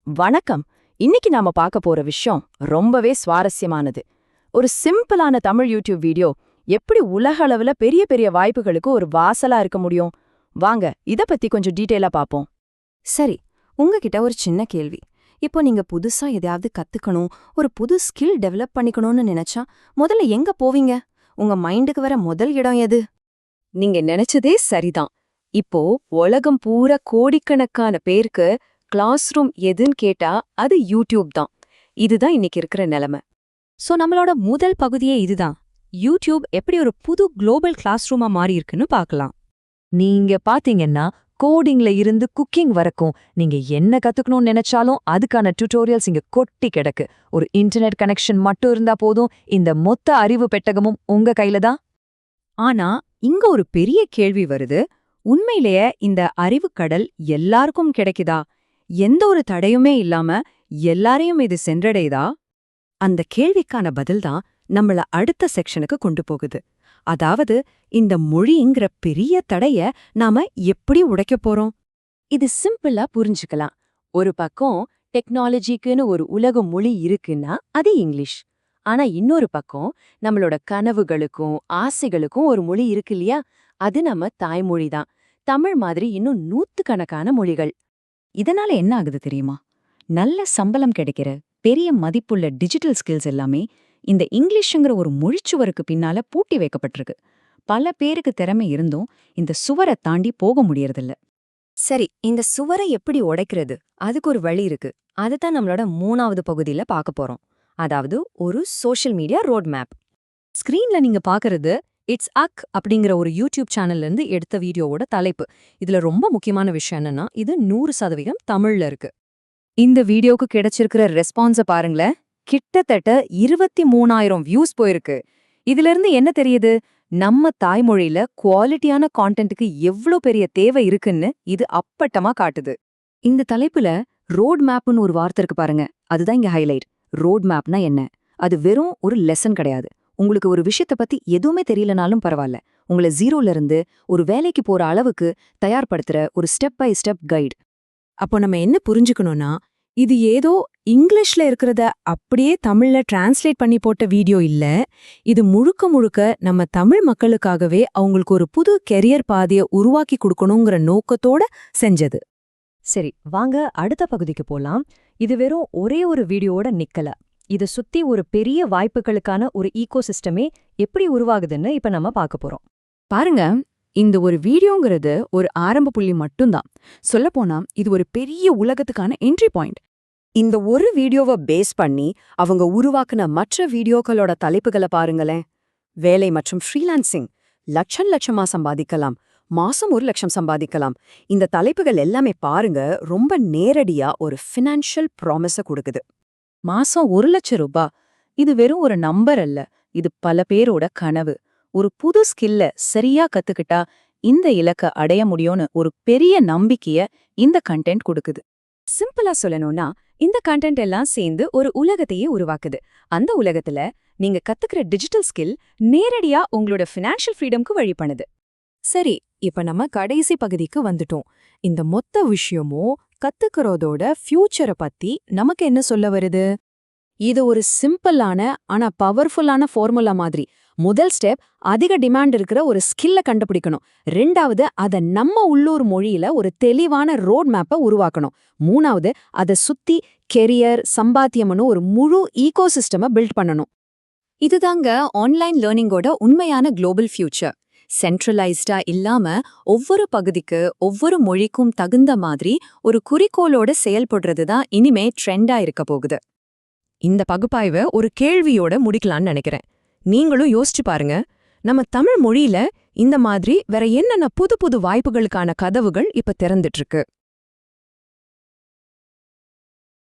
வணக்கம். இன்னைக்கு நாம பார்க்க போற விஷயம் ரொம்பவே சுவாரஸ்யமானது. ஒரு சிம்பிளான தமிழ் யூடியூப் வீடியோ எப்படி உலக அளவுல பெரிய பெரிய வாய்ப்புகளுக்கு ஒரு வாசலா இருக்க முடியும்? வாங்க இத பத்தி கொஞ்சம் டீடைலா பாப்போம். சரி, உங்ககிட்ட ஒரு சின்ன கேள்வி. இப்போ நீங்க புதுசா எதையாவது கத்துக்கணும், ஒரு புது ஸ்கில் டெவலப் பண்ணிக்கணும்னு நினைச்சா முதல்ல எங்க போவீங்க? உங்க மைண்டுக்கு வர முதல் இடம் எது? நீங்க நினைச்சதே சரிதான். இப்போ உலகம் பூரா கோடிக்கணக்கான பேருக்கு கிளாஸ் ரூம் எதுன்னு கேட்டா அது யூடியூப் தான். இதுதான் இன்னைக்கு இருக்கிற நிலைமை. சோ நம்மளோட முதல் பகுதியே இதுதான். யூடியூப் எப்படி ஒரு புது குளோபல் கிளாஸ் ரூமா மாறி இருக்குன்னு பார்க்கலாம். நீங்க பாத்தீங்கன்னா கோடிங்ல இருந்து குக்கிங் வரைக்கும் நீங்க என்ன கத்துக்கணும்னு நினைச்சாலும் அதுக்கான டியூட்டோரியல்ஸ் இங்க கொட்டி கிடக்கு. ஒரு இன்டர்நெட் கனெக்ஷன் மட்டும் இருந்தா போதும், இந்த மொத்த அறிவு பெட்டகமும் உங்க கையில தான். ஆனா இங்க ஒரு பெரிய கேள்வி வருது. உண்மையிலேயே இந்த அறிவுக்கடல் எல்லாருக்கும் கிடைக்குதா? எந்த ஒரு தடையுமே இல்லாம எல்லாரையும் இது சென்றடையுதா? அந்த கேள்விக்கான பதில்தான் நம்மள அடுத்த செக்ஷனுக்கு கொண்டு போகுது. அதாவது இந்த மொழிங்கிற பெரிய தடைய நாம எப்படி உடைக்க போறோம்? இது சிம்பிளா புரிஞ்சுக்கலாம். ஒரு பக்கம் டெக்னாலஜிக்குன்னு ஒரு உலக மொழி இருக்குன்னா அது இங்கிலீஷ். ஆனா இன்னொரு பக்கம் நம்மளோட கனவுகளுக்கும் ஆசைகளுக்கும் ஒரு மொழி இருக்கு இல்லையா? அது நம்ம தாய்மொழி தான். தமிழ் மாதிரி இன்னும் நூத்துக்கணக்கான மொழிகள். இதனால என்ன ஆகுது தெரியுமா? நல்ல சம்பளம் கிடைக்கிற பெரிய மதிப்புள்ள டிஜிட்டல் ஸ்கில்ஸ் எல்லாமே இந்த இங்கிலீஷ்ங்கிற ஒரு மொழிச்சுவருக்கு பின்னால பூட்டி வைக்கப்பட்டிருக்கு. பல பேருக்கு திறமை இருந்தும் இந்த சுவரை தாண்டி போக முடியறதில்ல. சரி, இந்த சுவரை எப்படி உடைக்கிறது? அதுக்கு ஒரு வழி இருக்கு. அதுதான் நம்மளோட 3வது பகுதியில பார்க்க போறோம். அதாவது ஒரு சோஷியல் மீடியா ரோட் மேப். ஸ்கிரீன்ல நீங்க பாக்குறது இட்ஸ் அக் அப்படிங்கிற ஒரு யூடியூப் சேனல்ல இருந்து எடுத்த வீடியோவோட தலைப்பு. இதுல ரொம்ப முக்கியமான விஷயம் என்னன்னா, இது 100% தமிழ்ல இருக்கு. இந்த வீடியோக்கு கிடைச்சிருக்கிற ரெஸ்பான்ஸ பாருங்களேன். கிட்டத்தட்ட 23,000 வியூஸ் போயிருக்கு. இதுல இருந்து என்ன தெரியுது? நம்ம தாய்மொழியில குவாலிட்டியான கான்டென்ட்டுக்கு எவ்ளோ பெரிய தேவை இருக்குன்னு இது அப்பட்டமா காட்டுது. இந்த தலைப்புல ரோட் மேப்னு ஒரு வார்த்தை இருக்கு பாருங்க. அதுதான் இங்க ஹைலைட். ரோட் மேப்னா என்ன? அது வெறும் ஒரு லெசன் கிடையாது. உங்களுக்கு ஒரு விஷயத்த பத்தி எதுவுமே தெரியலனாலும் பரவாயில்ல, உங்களை 0ல இருந்து ஒரு வேலைக்கு போற அளவுக்கு தயார்படுத்துற ஒரு ஸ்டெப் பை ஸ்டெப் கைடு. அப்போ நம்ம என்ன புரிஞ்சுக்கணும்னா, இது ஏதோ இங்கிலீஷ்ல இருக்கிறத அப்படியே தமிழ்ல டிரான்ஸ்லேட் பண்ணி போட்ட வீடியோ இல்ல. இது முழுக்க முழுக்க நம்ம தமிழ் மக்களுக்காகவே அவங்களுக்கு ஒரு புது கெரியர் பாதையை உருவாக்கி கொடுக்கணுங்கிற நோக்கத்தோட செஞ்சது. சரி, வாங்க அடுத்த பகுதிக்கு போலாம். இது வெறும் ஒரே ஒரு வீடியோவோட நிக்கல. இதை சுத்தி ஒரு பெரிய வாய்ப்புகளுக்கான ஒரு ஈகோசிஸ்டமே எப்படி உருவாகுதுன்னு இப்ப நம்ம பார்க்க போறோம். பாருங்க, இந்த ஒரு வீடியோங்கிறது ஒரு ஆரம்ப புள்ளி மட்டும்தான். சொல்லப்போனா இது ஒரு பெரிய உலகத்துக்கான என்ட்ரி பாயிண்ட். இந்த ஒரு வீடியோவை பேஸ் பண்ணி அவங்க உருவாக்குன மற்ற வீடியோக்களோட தலைப்புகளை பாருங்களேன். வேலை மற்றும் ஃப்ரீலான்சிங், லட்சமா சம்பாதிக்கலாம், மாசம் 1 லட்சம் சம்பாதிக்கலாம். இந்த தலைப்புகள் எல்லாமே பாருங்க, ரொம்ப நேரடியா ஒரு ஃபினான்ஷியல் ப்ராமிஸை கொடுக்குது. மாசம் 1 லட்சம் ரூபாய். இது வெறும் ஒரு நம்பர் அல்ல, இது பல பேரோட கனவு. ஒரு புது ஸ்கில்ல சரியா கத்துக்கிட்டா இந்த இலக்க அடைய முடியும்னு ஒரு பெரிய நம்பிக்கைய இந்த கண்டென்ட் கொடுக்குது. சிம்பிளா சொல்லணும்னா, இந்த கண்டென்ட் எல்லாம் சேர்ந்து ஒரு உலகத்தையே உருவாக்குது. அந்த உலகத்துல நீங்க கத்துக்கிற டிஜிட்டல் ஸ்கில் நேரடியா உங்களோட ஃபினான்ஷியல் ஃப்ரீடம்க்கு வழி பண்ணுது. சரி, இப்ப நம்ம கடைசி பகுதிக்கு வந்துட்டோம். இந்த மொத்த விஷயமும் கத்துக்கிறதோட ஃபியூச்சரை பத்தி நமக்கு என்ன சொல்ல வருது? இது ஒரு சிம்பிளான ஆனா பவர்ஃபுல்லான ஃபார்முலா மாதிரி. முதல் ஸ்டெப், அதிக டிமாண்ட் இருக்கிற ஒரு ஸ்கில்ல கண்டுபிடிக்கணும். 2வது, அதை நம்ம உள்ளூர் மொழியில ஒரு தெளிவான ரோட் மேப்பை உருவாக்கணும். 3வது, அதை சுத்தி கெரியர், சம்பாத்தியம்னு ஒரு முழு ஈகோசிஸ்டமை பில்ட் பண்ணணும். இதுதாங்க ஆன்லைன் லேர்னிங்கோட உண்மையான குளோபல் ஃபியூச்சர். சென்ட்ரலைஸ்டா இல்லாம ஒவ்வொரு பகுதிக்கு ஒவ்வொரு மொழிக்கும் தகுந்த மாதிரி ஒரு குறிக்கோளோட செயல்படுறது தான் இனிமே ட்ரெண்டா இருக்க போகுது. இந்த பகுப்பாய்வை ஒரு கேள்வியோட முடிக்கலான்னு நினைக்கிறேன். நீங்களும் யோசிச்சு பாருங்க, நம்ம தமிழ் மொழியில இந்த மாதிரி வேற என்னென்ன புது புது வாய்ப்புகளுக்கான கதவுகள் இப்ப திறந்துட்டு இருக்கு?